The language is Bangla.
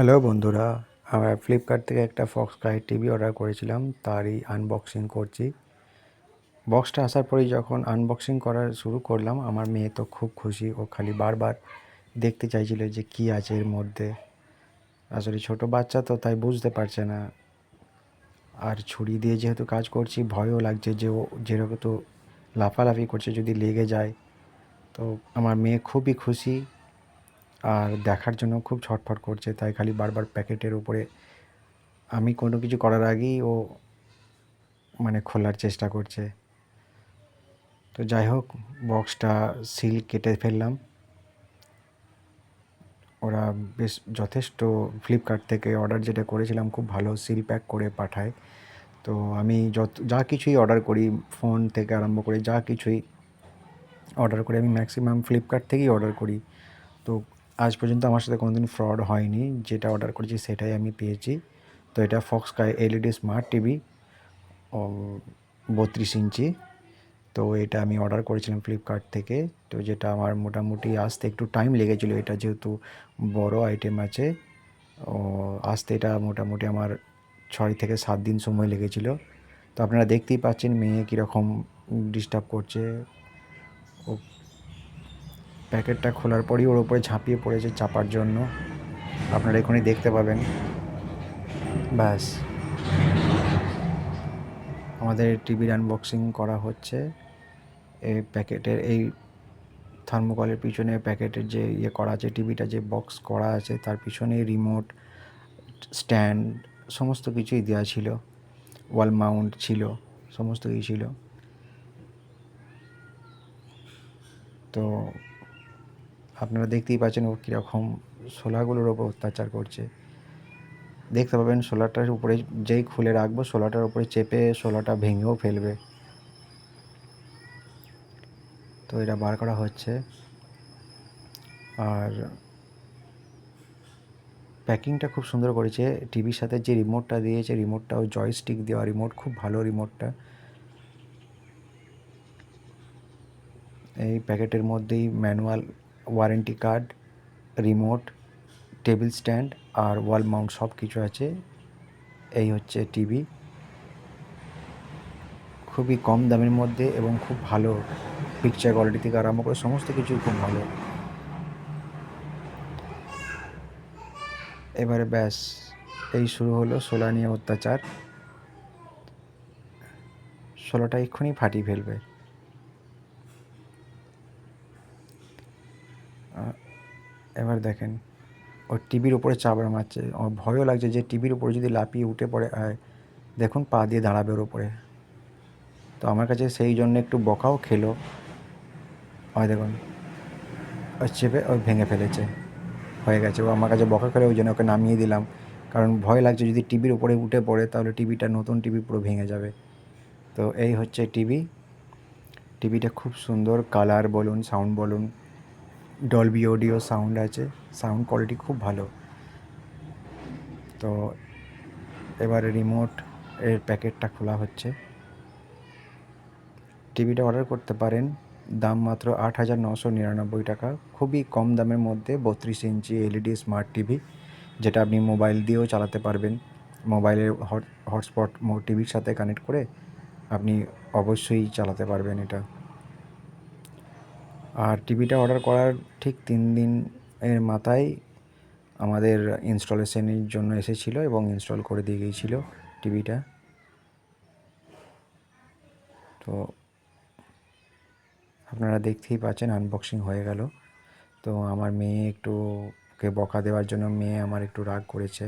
হ্যালো বন্ধুরা, আমরা ফ্লিপকার্ট থেকে একটা ফক্সকাই টিভি অর্ডার করেছিলাম, তারই আনবক্সিং করছি। বক্সটা আসার পরেই যখন আনবক্সিং করা শুরু করলাম, আমার মেয়ে তো খুব খুশি। ও খালি বারবার দেখতে চাইছিল যে কী আছে এর মধ্যে। আসলে ছোট বাচ্চা তো, তাই বুঝতে পারছে না। আর ছুরি দিয়ে যেহেতু কাজ করছি, ভয়ও লাগছে যে ও যেরকম তো লাফালাফি করছে, যদি লেগে যায়। তো আমার মেয়ে খুবই খুশি আর দেখার জন্য খুব ছটফট করছে, তাই খালি বারবার প্যাকেটের উপরে আমি কোনো কিছু করার আগেই ও খোলার চেষ্টা করছে। তো যাই হোক, বক্সটা সিল কেটে ফেললাম। ওরা বেশ যথেষ্ট, ফ্লিপকার্ট থেকে অর্ডার যেটা করেছিলাম খুব ভালো সিল প্যাক করে পাঠায়। তো আমি যা কিছুই অর্ডার করি, ফোন থেকে আরম্ভ করে যা কিছুই অর্ডার করি, আমি ম্যাক্সিমাম ফ্লিপকার্ট থেকেই অর্ডার করি। তো আজ পর্যন্ত আমার সাথে কোনোদিন ফ্রড হয়নি। যেটা অর্ডার করেছি সেটাই আমি পেয়েছি। তো এটা ফক্সকাই এলইডি স্মার্ট টিভি, 32 ইঞ্চি। তো এটা আমি অর্ডার করেছিলাম ফ্লিপকার্ট থেকে। তো যেটা আমার মোটামুটি আসতে একটু টাইম লেগেছিলো, এটা যেহেতু বড় আইটেম আছে। ও আসতে এটা মোটামুটি আমার 6 থেকে 7 দিন সময় লেগেছিলো। তো আপনারা দেখতেই পাচ্ছেন মেয়ে কীরকম ডিস্টার্ব করছে। ও প্যাকেটটা খোলার পরই ওর উপরে ঝাঁপিয়ে পড়েছে চাপার জন্য, আপনারা এখনই দেখতে পাবেন। ব্যাস, আমাদের টিভির আনবক্সিং করা হচ্ছে। এই প্যাকেটের এই থার্মোকলের পিছনে প্যাকেটের যে করা আছে, টিভিটা যে বক্স করা আছে তার পিছনে রিমোট, স্ট্যান্ড, সমস্ত কিছুই দেওয়া ছিল। ওয়াল মাউন্ট ছিল, সমস্ত কিছু ছিল। তো আপনারা দেখতেই পাচ্ছেন ও কীরকম শোলাগুলোর ওপর অত্যাচার করছে। দেখতে পাবেন শোলাটার উপরে যেই খুলে রাখবো, শোলাটার উপরে চেপে শোলাটা ভেঙেও ফেলবে। তো এটা বার করা হচ্ছে। আর প্যাকিংটা খুব সুন্দর করেছে। টিভির সাথে যে রিমোটটা দিয়েছে, রিমোটটাও জয়স্টিক দেওয়া রিমোট, খুব ভালো রিমোটটা। এই প্যাকেটের মধ্যেই manual, warranty card, remote, table stand আর ওয়াল মাউন্ট সব কিছু আছে। এই হচ্ছে টিভি, খুবই কম দামের মধ্যে এবং খুব ভালো পিকচার কোয়ালিটি থেকে আরম্ভ করে সমস্ত কিছুই খুব ভালো। এবারে ব্যাস, এই শুরু হলো শোলা নিয়ে অত্যাচার। শোলাটা এক্ষুনি ফাটিয়ে ফেলবে। এবার দেখেন ওর টিভির উপরে চাপড় মারছে। আমার ভয়ও লাগছে যে টিভির উপরে যদি লাফিয়ে উঠে পড়ে, দেখুন পা দিয়ে দাঁড়াবে ওর উপরে। তো আমার কাছে সেই জন্য একটু বকাও খেলো। দেখুন ওই চেপে ওই ভেঙে ফেলেছে, হয়ে গেছে। ও আমার কাছে বকা খেলে, ওই জন্য ওকে নামিয়ে দিলাম। কারণ ভয় লাগছে যদি টিভির উপরে উঠে পড়ে তাহলে টিভিটা, নতুন টিভি, পুরো ভেঙে যাবে। তো এই হচ্ছে টিভি। টিভিটা খুব সুন্দর, কালার বলুন, সাউন্ড বলুন, ডলবি অডিও সাউন্ড আছে, সাউন্ড কোয়ালিটি খুব ভালো। তো এবারে রিমোট এর প্যাকেটটা খোলা হচ্ছে। টিভিটা অর্ডার করতে পারেন, দাম মাত্র 8,999 টাকা। খুবই কম দামের মধ্যে 32 ইঞ্চি এলইডি স্মার্ট টিভি, যেটা আপনি মোবাইল দিয়েও চালাতে পারবেন। মোবাইলের হটস্পট টিভির সাথে কানেক্ট করে আপনি অবশ্যই চালাতে পারবেন এটা। আর টিভিটা অর্ডার করার ঠিক 3 দিন এর মাথায় আমাদের ইনস্টলেশনের জন্য এসেছিলো এবং ইনস্টল করে দিয়ে গিয়েছিলো টিভিটা। তো আপনারা দেখতেই পাচ্ছেন আনবক্সিং হয়ে গেল। তো আমার মেয়ে একটু, ওকে বকা দেওয়ার জন্য মেয়ে আমার একটু রাগ করেছে।